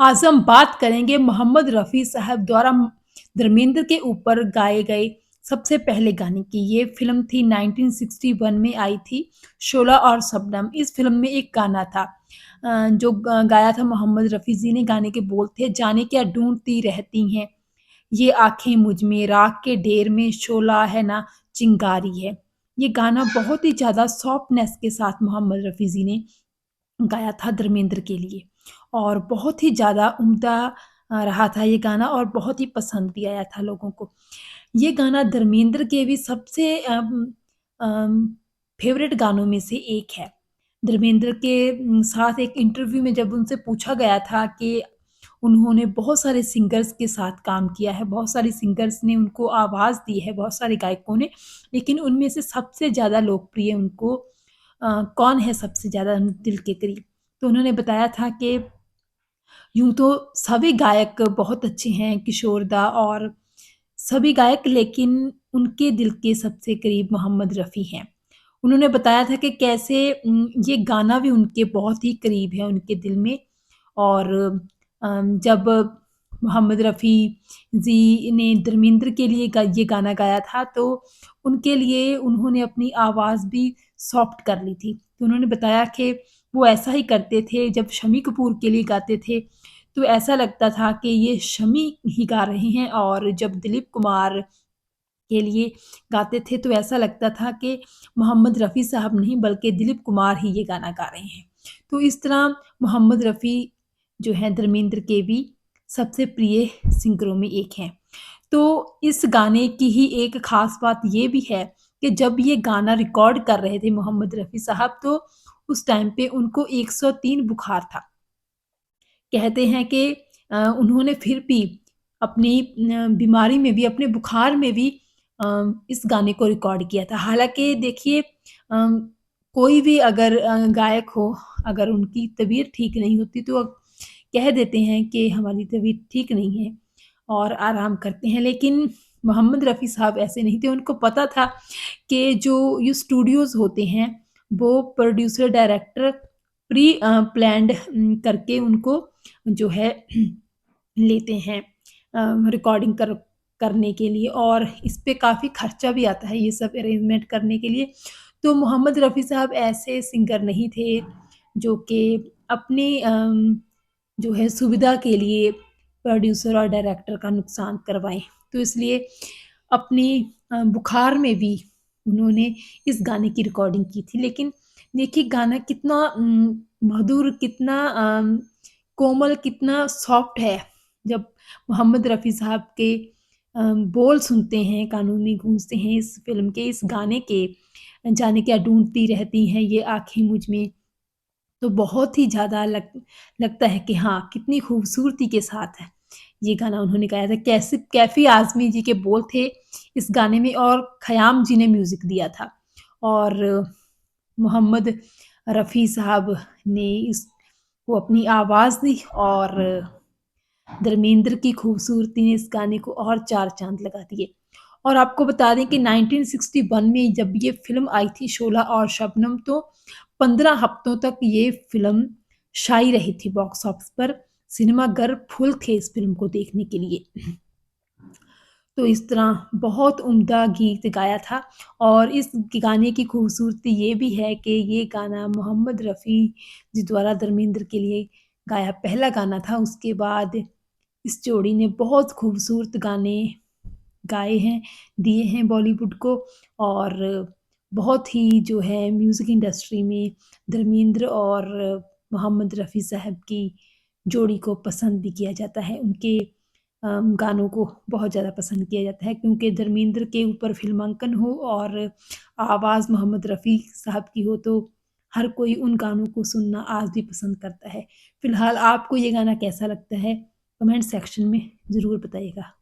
आज हम बात करेंगे मोहम्मद रफ़ी साहब द्वारा धर्मेंद्र के ऊपर गाए गए सबसे पहले गाने की। ये फ़िल्म थी 1961 में आई थी, शोला और शबनम। इस फ़िल्म में एक गाना था जो गाया था मोहम्मद रफ़ी जी ने। गाने के बोल थे, जाने क्या ढूँढती रहती हैं ये आँखें मुझ में, राख के ढेर में शोला है ना चिंगारी है। ये गाना बहुत ही ज़्यादा सॉफ्टनेस के साथ मोहम्मद रफ़ी जी ने गाया था धर्मेंद्र के लिए और बहुत ही ज़्यादा उम्दा रहा था ये गाना और बहुत ही पसंद भी आया था लोगों को। ये गाना धर्मेंद्र के भी सबसे अम, फ़ेवरेट गानों में से एक है। धर्मेंद्र के साथ एक इंटरव्यू में जब उनसे पूछा गया था कि उन्होंने बहुत सारे सिंगर्स के साथ काम किया है, बहुत सारे सिंगर्स ने उनको आवाज़ दी है, बहुत सारे गायकों ने, लेकिन उनमें से सबसे ज़्यादा लोकप्रिय उनको कौन है सबसे ज़्यादा दिल के करीब? तो उन्होंने बताया था कि यूँ तो सभी गायक बहुत अच्छे हैं, किशोर दा और सभी गायक, लेकिन उनके दिल के सबसे करीब मोहम्मद रफ़ी हैं। उन्होंने बताया था कि कैसे ये गाना भी उनके बहुत ही करीब है उनके दिल में और जब मोहम्मद रफ़ी जी ने धर्मेंद्र के लिए ये गाना गाया था, तो उनके लिए उन्होंने अपनी आवाज़ भी सॉफ्ट कर ली थी। तो उन्होंने बताया कि वो ऐसा ही करते थे, जब शम्मी कपूर के लिए गाते थे, तो ऐसा लगता था कि ये शम्मी ही गा रहे हैं और जब दिलीप कुमार के लिए गाते थे, तो ऐसा लगता था कि मोहम्मद रफ़ी साहब नहीं बल्कि दिलीप कुमार ही ये गाना गा रहे हैं। तो इस तरह मोहम्मद रफ़ी जो हैं धर्मेंद्र के भी सबसे प्रिय सिंगरों में एक हैं। तो इस गाने की ही एक ख़ास बात ये भी है कि जब ये गाना रिकॉर्ड कर रहे थे मोहम्मद रफ़ी साहब, तो उस टाइम पे उनको 103 बुखार था। कहते हैं कि उन्होंने फिर भी अपनी बीमारी में भी, अपने बुखार में भी इस गाने को रिकॉर्ड किया था। हालाँकि देखिए कोई भी अगर गायक हो, अगर उनकी तबीयत ठीक नहीं होती तो कह देते हैं कि हमारी तबीयत ठीक नहीं है और आराम करते हैं। लेकिन मोहम्मद रफ़ी साहब ऐसे नहीं थे, उनको पता था कि जो ये स्टूडियोज़ होते हैं, वो प्रोड्यूसर, डायरेक्टर प्लान्ड करके उनको जो है लेते हैं रिकॉर्डिंग करने के लिए और इस पे काफ़ी खर्चा भी आता है ये सब अरेंजमेंट करने के लिए। तो मोहम्मद रफ़ी साहब ऐसे सिंगर नहीं थे जो कि अपनी जो है सुविधा के लिए प्रोड्यूसर और डायरेक्टर का नुकसान करवाएँ। तो इसलिए अपनी बुखार में भी उन्होंने इस गाने की रिकॉर्डिंग की थी। लेकिन देखिए गाना कितना मधुर, कितना कोमल, कितना सॉफ्ट है। जब मोहम्मद रफ़ी साहब के बोल सुनते हैं, कानों में गूँजते हैं इस फ़िल्म के, इस गाने के, जाने क्या ढूँढती रहती हैं ये आँखें मुझ में, तो बहुत ही ज़्यादा लगता है कि हाँ, कितनी खूबसूरती के साथ है ये गाना उन्होंने गाया था। कैसे कैफ़ी आज़मी जी के बोल थे इस गाने में और ख़याम जी ने म्यूज़िक दिया था और मोहम्मद रफ़ी साहब ने इसको अपनी आवाज़ दी और धर्मेंद्र की खूबसूरती ने इस गाने को और 4 चाँद लगा दिए। और आपको बता दें कि 1961 में जब ये फ़िल्म आई थी शोला और शबनम, तो 15 हफ्तों तक ये फ़िल्म छाई रही थी बॉक्स ऑफिस पर। सिनेमाघर फुल थे इस फ़िल्म को देखने के लिए। तो इस तरह बहुत उम्दा गीत गाया था और इस गाने की खूबसूरती ये भी है कि ये गाना मोहम्मद रफ़ी जी द्वारा धर्मेंद्र के लिए गाया पहला गाना था। उसके बाद इस जोड़ी ने बहुत खूबसूरत गाने गाए हैं, दिए हैं बॉलीवुड को और बहुत ही जो है म्यूज़िक इंडस्ट्री में धर्मेंद्र और मोहम्मद रफ़ी साहब की जोड़ी को पसंद भी किया जाता है। उनके गानों को बहुत ज़्यादा पसंद किया जाता है क्योंकि धर्मेंद्र के ऊपर फ़िल्मांकन हो और आवाज़ मोहम्मद रफ़ी साहब की हो, तो हर कोई उन गानों को सुनना आज भी पसंद करता है। फ़िलहाल आपको ये गाना कैसा लगता है? कमेंट सेक्शन में ज़रूर बताइएगा।